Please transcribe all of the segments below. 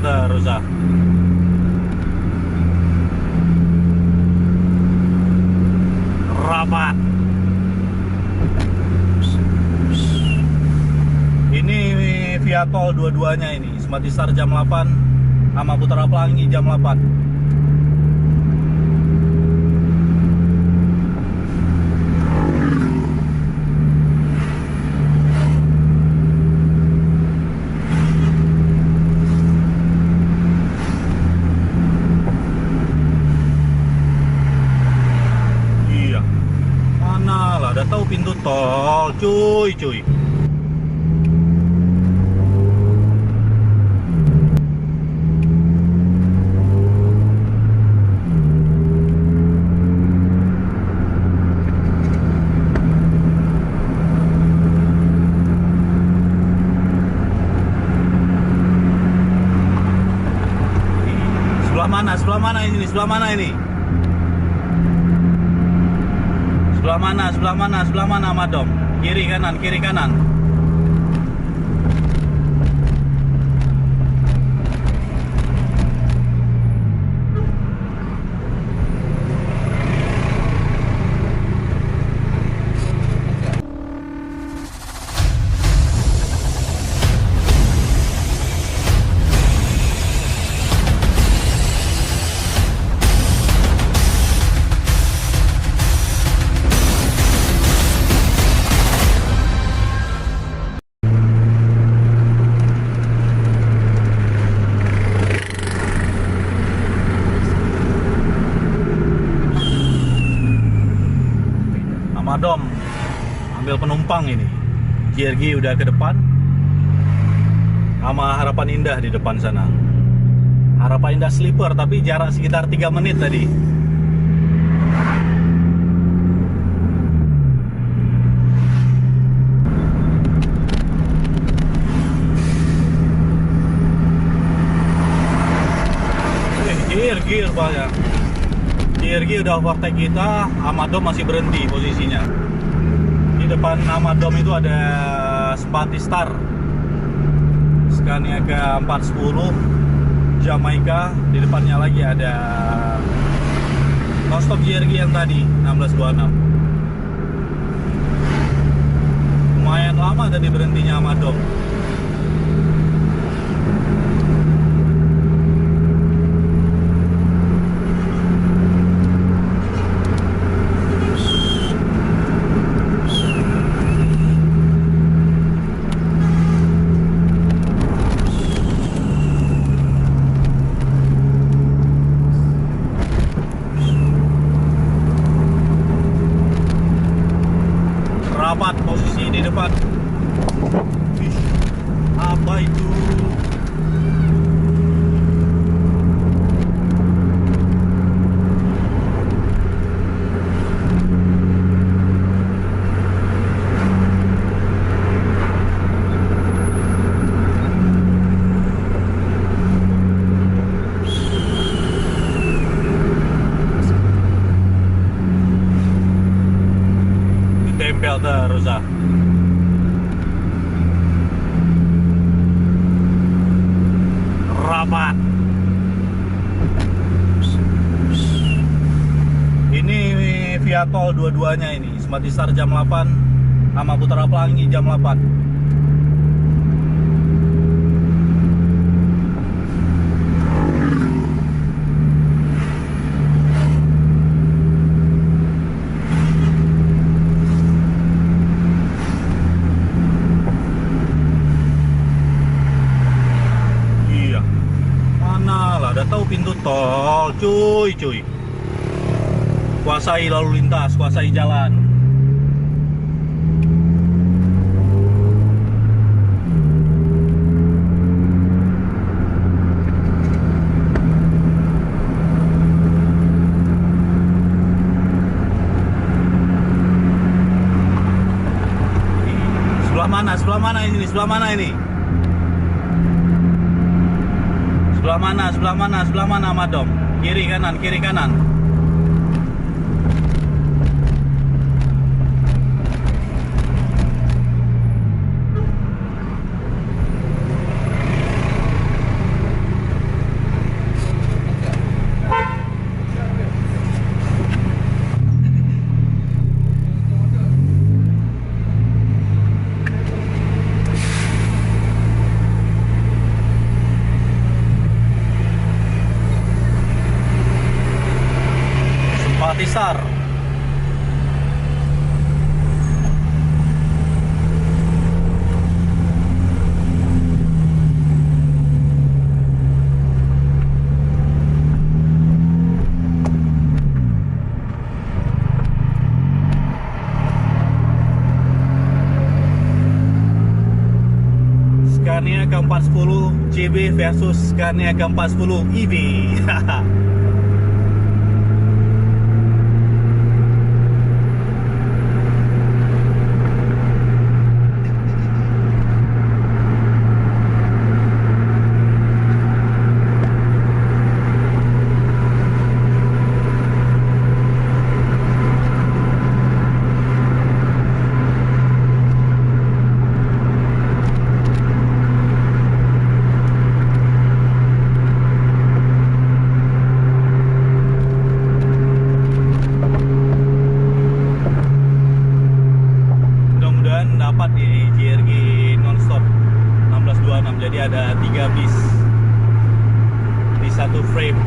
terus ah. Rapat. Ini via tol dua-duanya ini. Sematisar jam 8 sama Putra Pelangi jam 8. Udah tahu pintu tol, cuy. Sebelah mana ini? Sebelah mana Madom? Kiri kanan. Madom ambil penumpang ini. JRG udah ke depan sama Harapan Indah di depan sana. Harapan Indah sleeper tapi jarak sekitar 3 menit tadi. Gear banyak. JRG udah overtake kita, Amadom masih berhenti posisinya. Di depan Amadom itu ada Sematistar, Scania K410, Jamaica. Di depannya lagi ada non-stop JRG yang tadi 1626. Lumayan lama tadi berhentinya Amadom. Rapat posisi di depan. Apa itu? Ditempel terus ah. Rapat. Ini via tol dua-duanya ini. Sematisar jam 8 sama Putra Pelangi jam 8. Udah tahu pintu tol, cuy. Kuasai lalu lintas, kuasai jalan. Sebelah mana ini? Sebelah mana Madom? Kiri kanan. Scania K410 CB versus Scania K410 EV. Dapat di JRG nonstop 1626, jadi ada 3 bis di satu frame.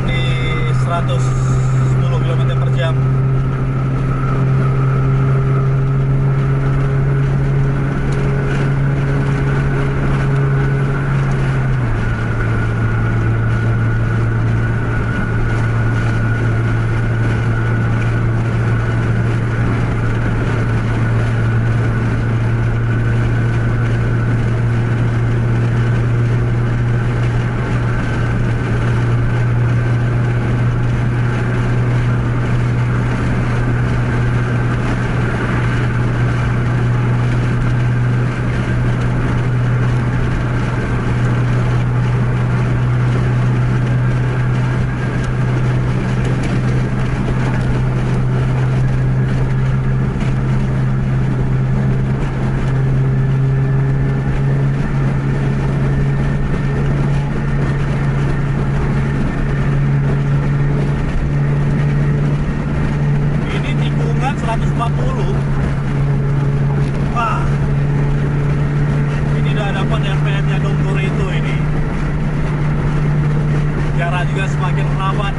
Di 110 km/jam. Wah, ini udah dapat RPM-nya Dongkur itu ini. Jarak juga semakin rapat.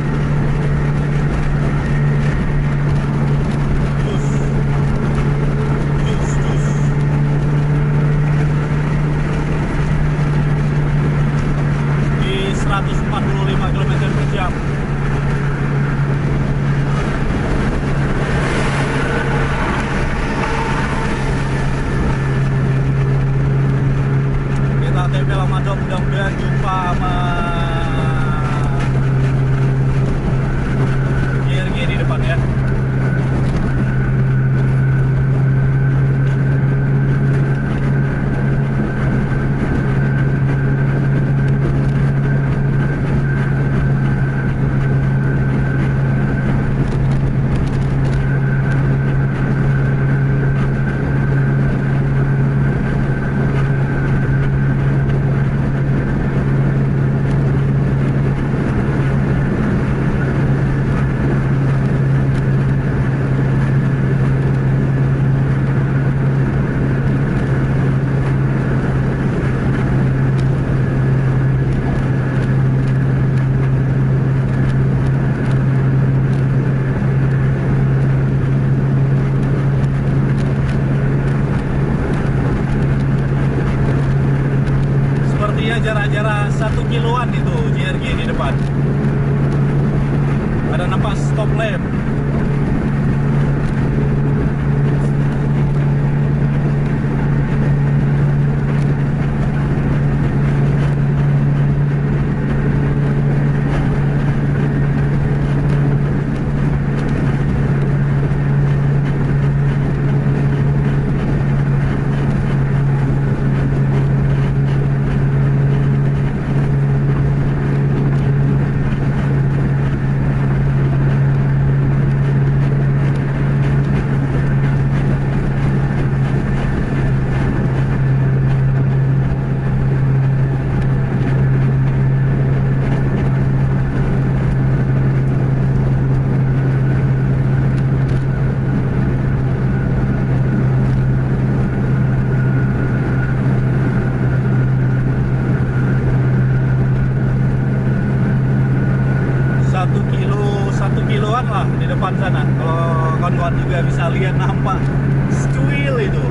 Di 145 km/jam. TP Lamado, mudah-mudahan jumpa sama JRG di depan ya. Jarak-jarak 1 kiloan itu JRG di depan. Ada nampak stop lamp. satu kiloan lah di depan sana. Kalau kawan-kawan juga bisa lihat nampak stuil itu.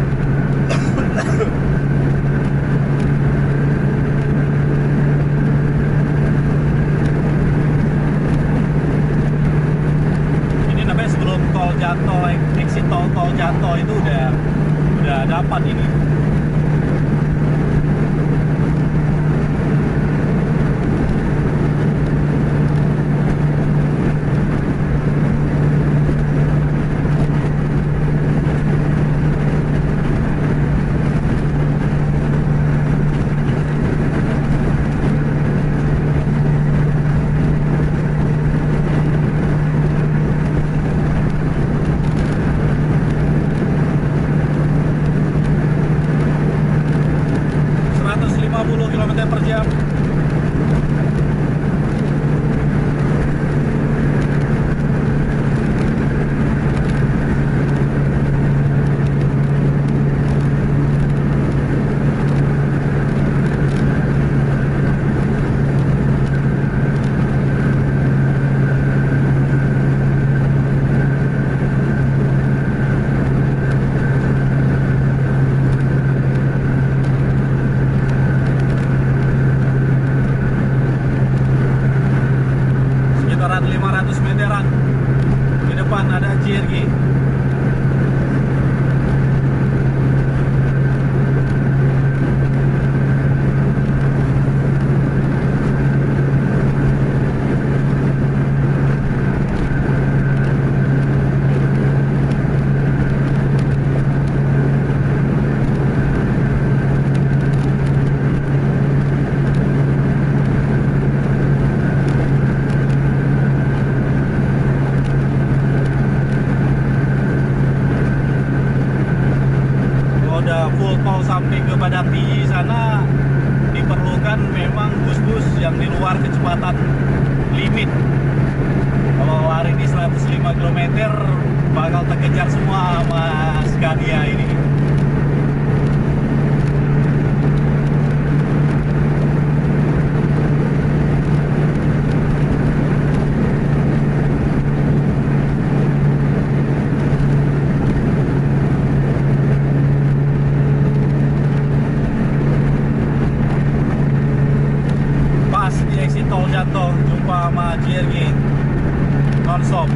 Ini namanya sebelum tol Janto, exit tol Janto itu udah dapat ini. Per jam. Sekitaran 500 meteran di depan ada JRG. Full tol sampai ke Badati sana diperlukan memang bus-bus yang di luar kecepatan limit. Kalau lari di 105 km bakal terkejar semua sama Scania ini. Tol Janto jumpa sama JRG nonstop.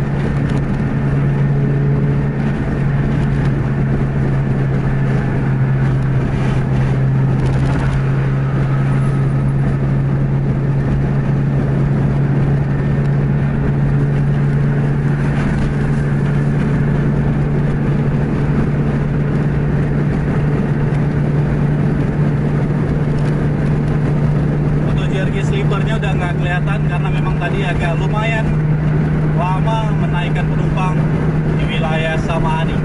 Sleepernya udah nggak kelihatan karena memang tadi agak lumayan lama menaikkan penumpang di wilayah Samani.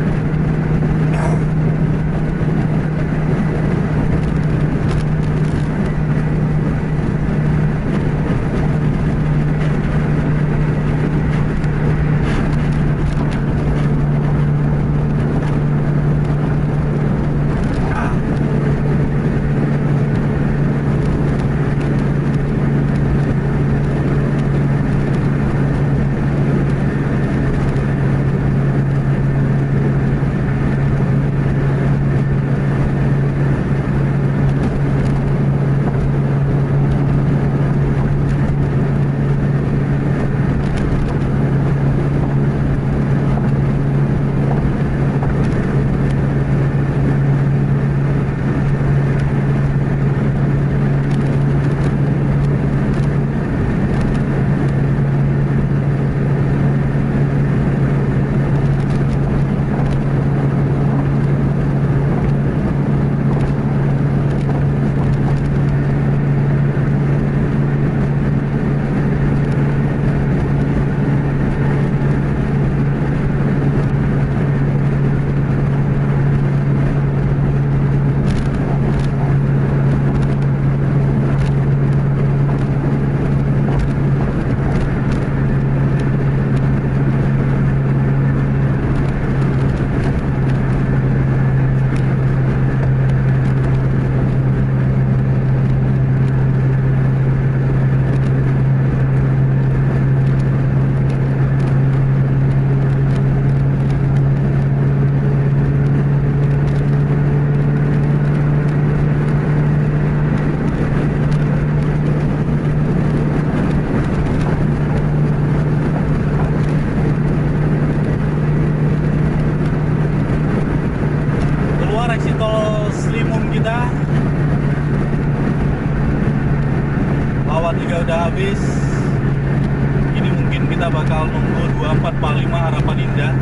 kita bakal nunggu 2445 Harapan Indah.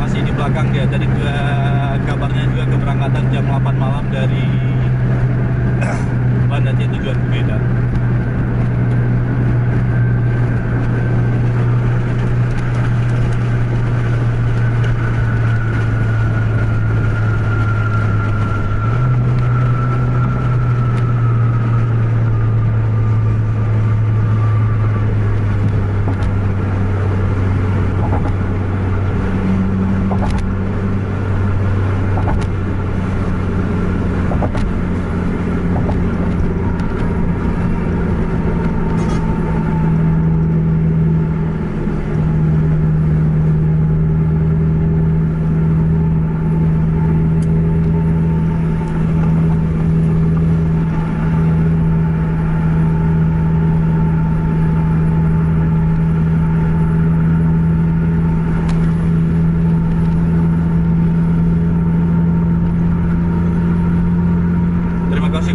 Masih di belakang dia. Tadi kabarnya juga keberangkatan jam 8 malam dari Banda Aceh tujuan ke Medan.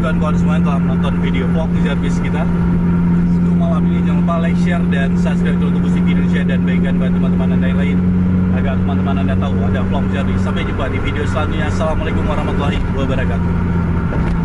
Kawan-kawan semua telah menonton video vlog service kita untuk malam ini. Jangan lupa like, share, dan subscribe untuk Musik Indonesia, dan bagikan buat teman-teman Anda yang lain agar teman-teman Anda tahu ada vlog service. Sampai jumpa di video selanjutnya. Assalamualaikum warahmatullahi wabarakatuh.